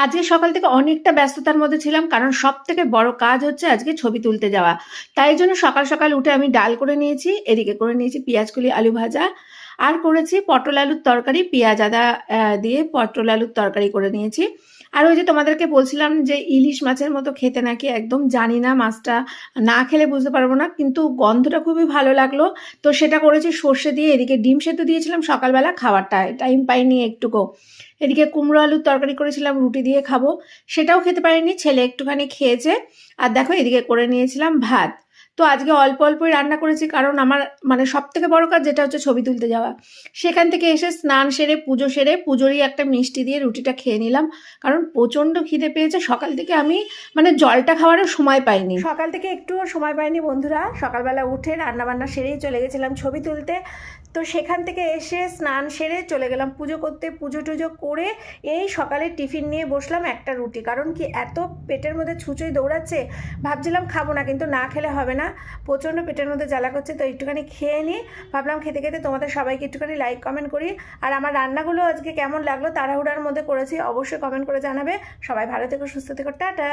আজকে সকাল থেকে অনেকটা ব্যস্ততার মধ্যে ছিলাম, কারণ সবথেকে বড় কাজ হচ্ছে আজকে ছবি তুলতে যাওয়া। তাই জন্য সকাল সকাল উঠে আমি ডাল করে নিয়েছি, এদিকে করে নিয়েছি পেঁয়াজ কলি আলু ভাজা, আর করেছি পটল আলুর তরকারি, পেঁয়াজ আদা দিয়ে পটল আলুর তরকারি করে নিয়েছি। আর ওই যে তোমাদেরকে বলছিলাম যে ইলিশ মাছের মতো খেতে নাকি, একদম জানি না, মাছটা না খেলে বুঝতে পারবো না, কিন্তু গন্ধটা খুবই ভালো লাগলো। তো সেটা করেছি সর্ষে দিয়ে। এদিকে ডিম সেদ্ধ দিয়েছিলাম সকালবেলা, খাবারটা টাইম পাইনি একটুকু। এদিকে কুমড়ো আলুর তরকারি করেছিলাম, রুটি দিয়ে খাবো, সেটাও খেতে পারিনি, ছেলে একটুখানি খেয়েছে। আর দেখো এদিকে করে নিয়েছিলাম ভাত। তো আজকে অল্প অল্পই রান্না করেছি, কারণ আমার মানে সব থেকে বড় কাজ যেটা হচ্ছে ছবি তুলতে যাওয়া। সেখান থেকে এসে স্নান সেরে পুজো সেরে পুজোরই একটা মিষ্টি দিয়ে রুটিটা খেয়ে নিলাম, কারণ প্রচণ্ড খিদে পেয়েছে। সকাল থেকে আমি মানে জলটা খাওয়ারও সময় পাইনি, সকাল থেকে একটুও সময় পাইনি বন্ধুরা। সকালবেলা উঠে রান্নাবান্না সেরেই চলে গেছিলাম ছবি তুলতে। তো সেখান থেকে এসে স্নান সেরে চলে গেলাম পুজো করতে। পুজো টুজো করে এই সকালে টিফিন নিয়ে বসলাম একটা রুটি, কারণ কি এত পেটের মধ্যে ছুঁচোই দৌড়াচ্ছে, ভাবছিলাম খাবো না, কিন্তু না খেলে হবে না, প্রচণ্ড পেটের মধ্যে জ্বালা করছে। তো একটুখানি খেয়ে নিই, ভাবলাম খেতে খেতে তোমাদের সবাইকে একটুখানি লাইক কমেন্ট করি। আর আমার রান্নাগুলো আজকে কেমন লাগলো, তাড়াহুড়ার মধ্যে করেছি, অবশ্যই কমেন্ট করে জানাবে। সবাই ভালো থেকো, সুস্থ থেকো, টাটা।